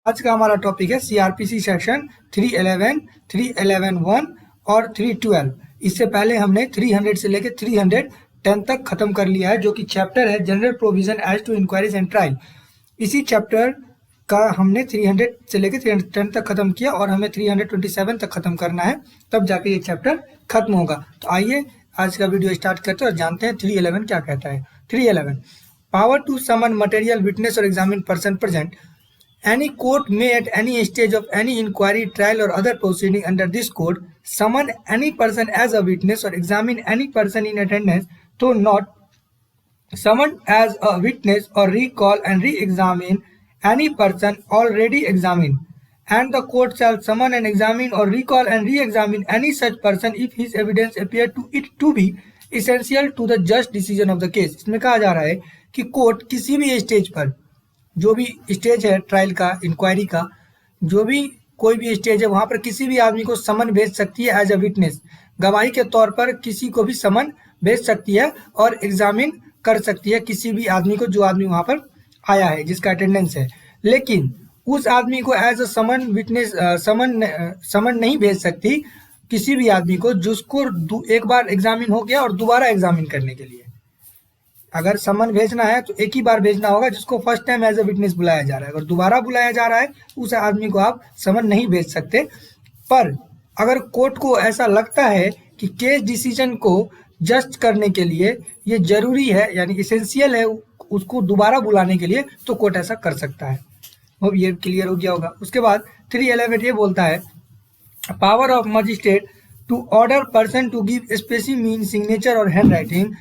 आज का हमारा टॉपिक है सीआरपीसी सेक्शन 311, 311(1) और 312। इससे पहले हमने 300 से लेकर 310 तक खत्म कर लिया है, जो कि चैप्टर है general provision as to inquiries and trial. इसी चैप्टर का हमने 300 से लेकर 310 तक खत्म किया और हमें 327 तक खत्म करना है, तब जाके ये चैप्टर खत्म होगा। तो आइए आज का वीडियो स्टार्ट करते हैं और जानते हैं 311 क्या कहता है। 311, power to summon material witness और examine person present. Any court may at any stage of any inquiry, trial or other proceeding under this code summon any person as a witness or examine any person in attendance, though not summoned as a witness, or recall and re-examine any person already examined. And the court shall summon and examine or recall and re-examine any such person if his evidence appear to it to be essential to the just decision of the case। इसमें कहा जा रहा है कि court किसी भी stage पर, जो भी स्टेज है ट्रायल का, इंक्वायरी का, जो भी कोई भी स्टेज है, वहां पर किसी भी आदमी को समन भेज सकती है एज अ विटनेस, गवाही के तौर पर किसी को भी समन भेज सकती है और एग्जामिन कर सकती है किसी भी आदमी को, जो आदमी वहां पर आया है, जिसका अटेंडेंस है। लेकिन उस आदमी को एज अ समन विटनेस समन नहीं भेज सकती किसी भी आदमी को जिसको एक बार एग्जामिन हो गया और दोबारा एग्जामिन करने के लिए। अगर समन भेजना है तो एक ही बार भेजना होगा, जिसको first time as a witness बुलाया जा रहा है। अगर दोबारा बुलाया जा रहा है उस आदमी को आप समन नहीं भेज सकते। पर अगर कोर्ट को ऐसा लगता है कि केस डिसीजन को जस्ट करने के लिए ये जरूरी है, यानी इसेंशियल है उसको दोबारा बुलाने के लिए, तो कोर्ट ऐसा कर सकता है। वो ये क्लियर हो गया होगा। उसके बाद 311 ये बोलता है, power of magistrate to order person to give specimen signature और handwriting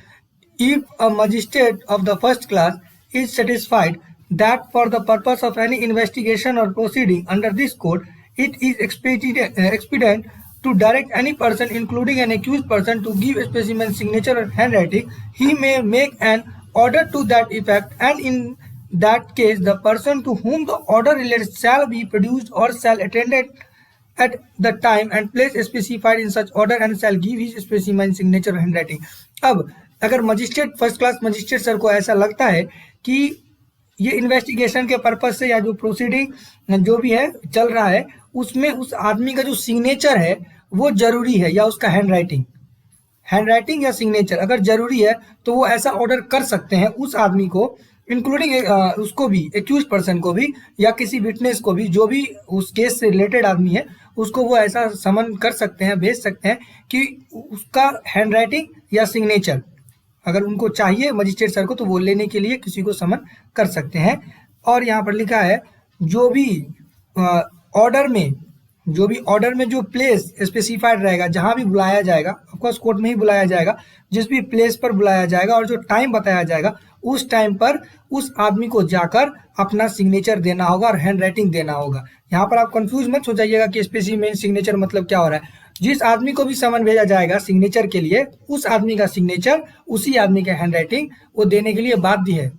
if a magistrate of the first class is satisfied that for the purpose of any investigation or proceeding under this code it is expedient to direct any person including an accused person to give specimen signature or handwriting, he may make an order to that effect, and in that case the person to whom the order relates shall be produced or shall attend at the time and place specified in such order and shall give his specimen signature or handwriting। अब अगर magistrate, first class magistrate sir को ऐसा लगता है कि ये investigation के purpose से या जो प्रोसीडिंग जो भी है चल रहा है उसमें उस आदमी का जो सिग्नेचर है वो जरूरी है, या उसका हैंडराइटिंग या सिग्नेचर अगर जरूरी है, तो वो ऐसा ऑर्डर कर सकते हैं उस आदमी को, इंक्लूडिंग उसको भी, एक्यूज पर्सन को भी, या किसी विटनेस को भी, जो भी उस केस से रिलेटेड आदमी है उसको वो ऐसा समन कर सकते हैं, भेज सकते हैं कि उसका हैंडराइटिंग या सिग्नेचर अगर उनको चाहिए मजिस्ट्रेट सर को, तो वो लेने के लिए किसी को समन कर सकते हैं। और यहाँ पर लिखा है, जो भी ऑर्डर में जो प्लेस स्पेसिफाइड रहेगा, जहाँ भी बुलाया जाएगा, ऑफकोर्स कोर्ट में ही बुलाया जाएगा, जिस भी प्लेस पर बुलाया जाएगा और जो टाइम बताया जाएगा उस टाइम पर उस आदमी को जाकर अपना सिग्नेचर देना होगा और हैंड राइटिंग देना होगा। यहाँ पर आप कंफ्यूज मत हो जाइएगा कि स्पेसिमेन सिग्नेचर मतलब क्या हो रहा है। जिस आदमी को भी समन भेजा जाएगा सिग्नेचर के लिए, उस आदमी का सिग्नेचर, उसी आदमी का हैंड राइटिंग वो देने के लिए बाध्य है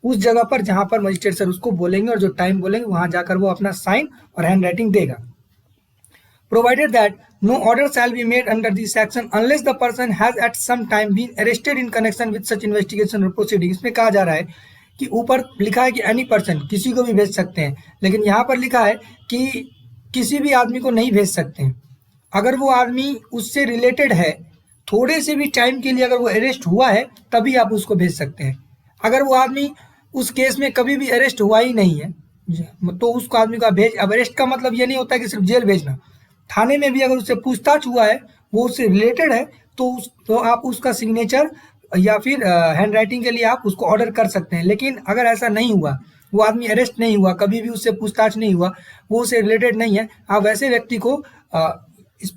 उस जगह पर जहां पर मजिस्ट्रेट सर उसको बोलेंगे और जो टाइम बोलेंगे वहां जाकर वो अपना साइन और हैंड राइटिंग देगा। Provided that no order shall be made under this section unless the person has at some time been arrested in connection with such investigation or proceeding। इसमें कहा जा रहा है कि ऊपर लिखा है कि एनी पर्सन, किसी को भी भेज सकते हैं, लेकिन यहाँ पर लिखा है कि किसी भी आदमी को नहीं भेज सकते हैं। अगर वो आदमी उससे रिलेटेड है, थोड़े से भी टाइम के लिए अगर वो अरेस्ट हुआ है, तभी आप उसको भेज सकते हैं। अगर वो आदमी उस केस में कभी भी अरेस्ट हुआ ही नहीं है, तो उसको आदमी का भेज, अब अरेस्ट का मतलब ये नहीं होता कि सिर्फ जेल भेजना, थाने में भी अगर उससे पूछताछ हुआ है, वो उससे रिलेटेड है, तो आप उसका सिग्नेचर या फिर हैंड राइटिंग के लिए आप उसको ऑर्डर कर सकते हैं। लेकिन अगर ऐसा नहीं हुआ, वो आदमी अरेस्ट नहीं हुआ, कभी भी उससे पूछताछ नहीं हुआ, वो उससे रिलेटेड नहीं है, आप वैसे व्यक्ति को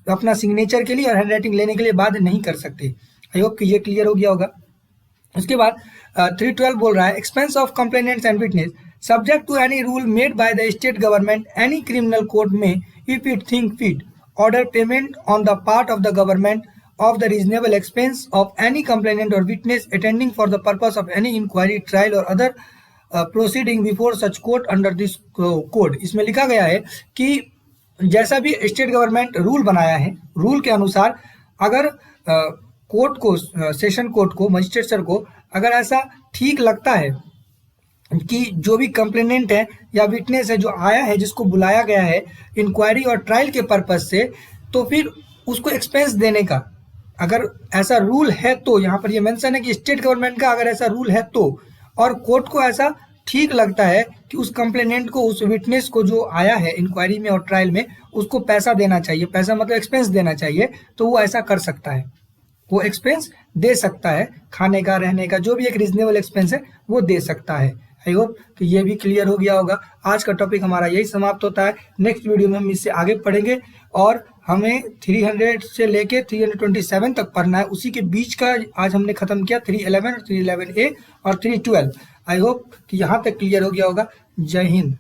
अपना सिग्नेचर के लिए और हैंड राइटिंग लेने के लिए बाध्य नहीं कर सकते। आई होप कि ये क्लियर हो गया होगा। उसके बाद 312 बोल रहा है, expense of complainants and witness subject to any rule made by the state government, any criminal court में if it think fit order payment on the part of the government of the reasonable expense of any complainant or witness attending for the purpose of any inquiry, trial or other proceeding before such court under this code। इसमें लिखा गया है कि जैसा भी state government rule बनाया है, rule के अनुसार अगर कोर्ट को, सेशन कोर्ट को, मजिस्ट्रेट सर को अगर ऐसा ठीक लगता है कि जो भी कंप्लेनेंट है या विटनेस है जो आया है, जिसको बुलाया गया है इंक्वायरी और ट्रायल के पर्पज से, तो फिर उसको एक्सपेंस देने का अगर ऐसा रूल है तो, यहाँ पर ये मेंशन है कि स्टेट गवर्नमेंट का अगर ऐसा रूल है तो, और कोर्ट को ऐसा ठीक लगता है कि उस कंप्लेनेंट को, उस विटनेस को जो आया है इंक्वायरी में और ट्रायल में, उसको पैसा देना चाहिए, पैसा मतलब एक्सपेंस देना चाहिए, तो वो ऐसा कर सकता है, वो एक्सपेंस दे सकता है, खाने का, रहने का, जो भी एक रीजनेबल एक्सपेंस है वो दे सकता है। आई होप कि ये भी क्लियर हो गया होगा। आज का टॉपिक हमारा यही समाप्त होता है। नेक्स्ट वीडियो में हम इससे आगे पढ़ेंगे और हमें 300 से लेके 327 तक पढ़ना है, उसी के बीच का आज हमने खत्म किया 311 और 311A और 312। आई होप कि यहाँ तक क्लियर हो गया होगा। जय हिंद।